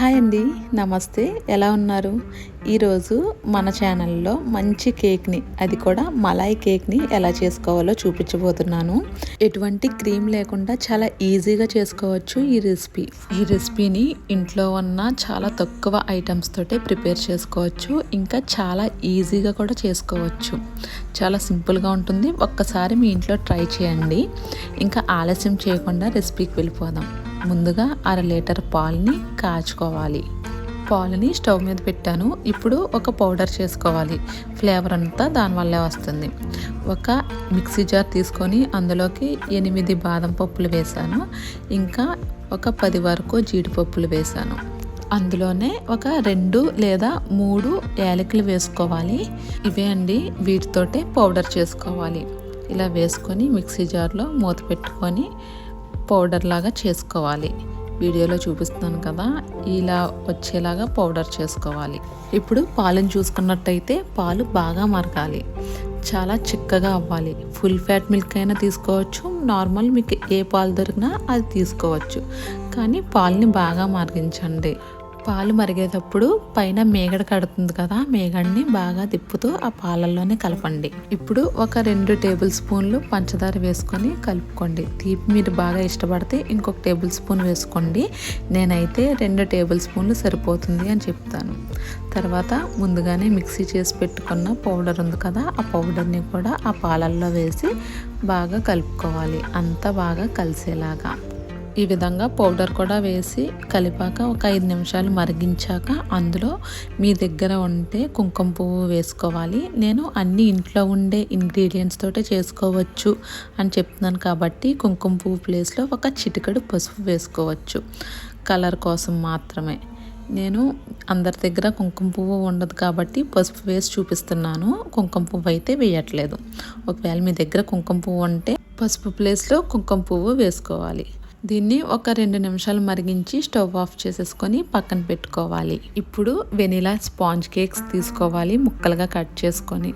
Hi అండి, నమస్తే. ఎలా ఉన్నారు? ఈరోజు మన ఛానల్లో మంచి కేక్ని, అది కూడా మలాయ్ కేక్ని ఎలా చేసుకోవాలో చూపించబోతున్నాను. ఎటువంటి క్రీమ్ లేకుండా చాలా ఈజీగా చేసుకోవచ్చు ఈ రెసిపీని ఇంట్లో ఉన్న చాలా తక్కువ ఐటమ్స్ తోటే ప్రిపేర్ చేసుకోవచ్చు. ఇంకా చాలా ఈజీగా కూడా చేసుకోవచ్చు. చాలా సింపుల్గా ఉంటుంది. ఒక్కసారి మీ ఇంట్లో ట్రై చేయండి. ఇంకా ఆలస్యం చేయకుండా రెసిపీకి వెళ్ళిపోదాం. ముందుగా 1/2 లీటర్ పాలని కాచుకోవాలి. పాలని స్టవ్ మీద పెట్టాను. ఇప్పుడు ఒక పౌడర్ చేసుకోవాలి. ఫ్లేవర్ అంతా దానివల్లే వస్తుంది. ఒక మిక్సీ జార్ తీసుకొని అందులోకి 8 బాదం పప్పులు వేసాను. ఇంకా ఒక 10 వరకు జీడిపప్పులు వేసాను. అందులోనే ఒక 2 లేదా 3 యాలకులు వేసుకోవాలి. ఇవే అండి, వీటితోటే పౌడర్ చేసుకోవాలి. ఇలా వేసుకొని మిక్సీ జార్లో మూత పెట్టుకొని పౌడర్ లాగా చేసుకోవాలి. వీడియోలో చూపిస్తున్నాను కదా, ఇలా వచ్చేలాగా పౌడర్ చేసుకోవాలి. ఇప్పుడు పాలను చూసుకున్నట్టయితే పాలు బాగా మరగాలి. చాలా చిక్కగా అవ్వాలి. ఫుల్ ఫ్యాట్ మిల్క్ అయినా తీసుకోవచ్చు, నార్మల్ మీకు ఏ పాలు దొరికినా అది తీసుకోవచ్చు. కానీ పాలని బాగా మరిగించండి. పాలు మరిగేటప్పుడు పైన మేగడ కడుతుంది కదా, మేగడిని బాగా తిప్పుతూ ఆ పాలల్లోనే కలపండి. ఇప్పుడు ఒక 2 టేబుల్ స్పూన్లు పంచదార వేసుకొని కలుపుకోండి. తీపి మీరు బాగా ఇష్టపడితే ఇంకొక టేబుల్ స్పూన్ వేసుకోండి. నేనైతే 2 టేబుల్ స్పూన్లు సరిపోతుంది అని చెప్తాను. తర్వాత ముందుగానే మిక్సీ చేసి పెట్టుకున్న పౌడర్ ఉంది కదా, ఆ పౌడర్ని కూడా ఆ పాలల్లో వేసి బాగా కలుపుకోవాలి. అంతా బాగా కలిసేలాగా. ఈ విధంగా పౌడర్ కూడా వేసి కలిపాక ఒక 5 నిమిషాలు మరిగించాక అందులో మీ దగ్గర ఉంటే కుంకుమ పువ్వు వేసుకోవాలి. నేను అన్ని ఇంట్లో ఉండే ఇంగ్రీడియంట్స్ తోటే చేసుకోవచ్చు అని చెప్తున్నాను కాబట్టి కుంకుమ పువ్వు ప్లేస్లో ఒక చిటికెడు పసుపు వేసుకోవచ్చు, కలర్ కోసం మాత్రమే. నేను అందరి దగ్గర కుంకుమ పువ్వు ఉండదు కాబట్టి పసుపు వేసి చూపిస్తున్నాను. కుంకుమ పువ్వు అయితే వేయట్లేదు. ఒకవేళ మీ దగ్గర కుంకుమ పువ్వు ఉంటే పసుపు ప్లేస్లో కుంకుమ పువ్వు వేసుకోవాలి. దీన్ని ఒక 2 నిమిషాలు మరిగించి స్టవ్ ఆఫ్ చేసేసుకొని పక్కన పెట్టుకోవాలి. ఇప్పుడు వెనిలా స్పాంజ్ కేక్స్ తీసుకోవాలి, ముక్కలుగా కట్ చేసుకొని.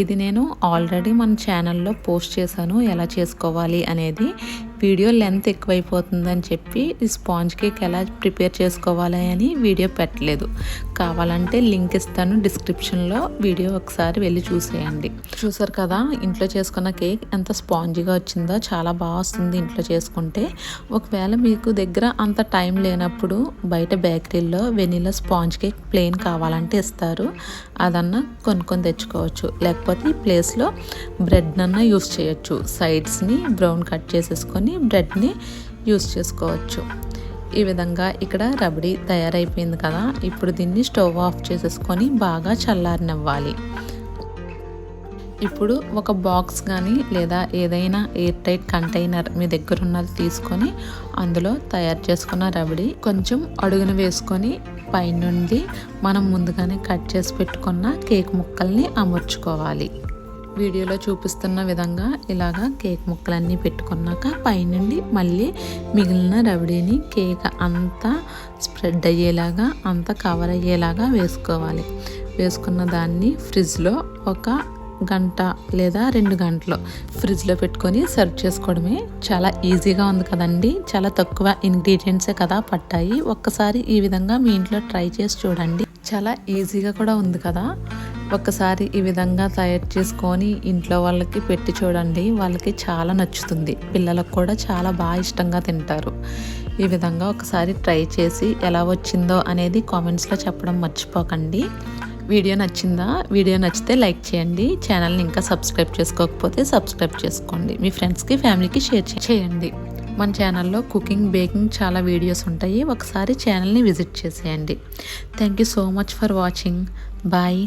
ఇది నేను ఆల్రెడీ మన ఛానల్లో పోస్ట్ చేశాను ఎలా చేసుకోవాలి అనేది. వీడియో లెంత్ ఎక్కువైపోతుందని చెప్పి ఈ స్పాంజ్ కేక్ ఎలా ప్రిపేర్ చేసుకోవాలి అని వీడియో పెట్టలేదు. కావాలంటే లింక్ ఇస్తాను డిస్క్రిప్షన్లో, వీడియో ఒకసారి వెళ్ళి చూసేయండి. చూసారు కదా, ఇంట్లో చేసుకున్న కేక్ ఎంత స్పాంజీగా వచ్చిందో. చాలా బాగా వస్తుంది ఇంట్లో చేసుకుంటే. ఒకవేళ మీకు దగ్గర అంత టైం లేనప్పుడు బయట బేకరీల్లో వెనిలా స్పాంజ్ కేక్ ప్లెయిన్ కావాలంటే ఇస్తారు, అదన్నా కొనుక్కొని తెచ్చుకోవచ్చు. లేకపోతే ఈ ప్లేస్లో బ్రెడ్ నన్నా యూస్ చేయొచ్చు. సైడ్స్ని బ్రౌన్ కట్ చేసేసుకొని బ్రెడ్ని యూస్ చేసుకోవచ్చు. ఈ విధంగా ఇక్కడ రబడీ తయారైపోయింది కదా. ఇప్పుడు దీన్ని స్టవ్ ఆఫ్ చేసేసుకొని బాగా చల్లారనివ్వాలి. ఇప్పుడు ఒక బాక్స్ కానీ లేదా ఏదైనా ఎయిర్ టైట్ కంటైనర్ మీ దగ్గర ఉన్నది తీసుకొని అందులో తయారు చేసుకున్న రబడీ కొంచెం అడుగున వేసుకొని పైనుండి మనం ముందుగానే కట్ చేసి పెట్టుకున్న కేక్ ముక్కల్ని అమర్చుకోవాలి. వీడియోలో చూపిస్తున్న విధంగా ఇలాగా కేక్ ముక్కలన్నీ పెట్టుకున్నాక పైనుండి మళ్ళీ మిగిలిన రబడీని కేక్ అంతా స్ప్రెడ్ అయ్యేలాగా, అంతా కవర్ అయ్యేలాగా వేసుకోవాలి. వేసుకున్న దాన్ని ఫ్రిడ్జ్లో ఒక గంట లేదా 2 గంటలు ఫ్రిడ్జ్లో పెట్టుకొని సర్వ్ చేసుకోవడమే. చాలా ఈజీగా ఉంది కదండి. చాలా తక్కువ ఇంగ్రీడియంట్సే కదా పట్టాయి. ఒక్కసారి ఈ విధంగా మీ ఇంట్లో ట్రై చేసి చూడండి. చాలా ఈజీగా కూడా ఉంది కదా. ఒక్కసారి ఈ విధంగా తయారు చేసుకొని ఇంట్లో వాళ్ళకి పెట్టి చూడండి. వాళ్ళకి చాలా నచ్చుతుంది. పిల్లలకు కూడా చాలా బాగా ఇష్టంగా తింటారు. ఈ విధంగా ఒకసారి ట్రై చేసి ఎలా వచ్చిందో అనేది కామెంట్స్లో చెప్పడం మర్చిపోకండి. వీడియో నచ్చిందా? వీడియో నచ్చితే లైక్ చేయండి. ఛానల్ని ఇంకా సబ్స్క్రైబ్ చేసుకోకపోతే సబ్స్క్రైబ్ చేసుకోండి. మీ ఫ్రెండ్స్కి, ఫ్యామిలీకి షేర్ చేయండి. మన ఛానల్లో కుకింగ్, బేకింగ్ చాలా వీడియోస్ ఉంటాయి. ఒకసారి ఛానల్ని విజిట్ చేసేయండి. Thank you so much for watching. Bye.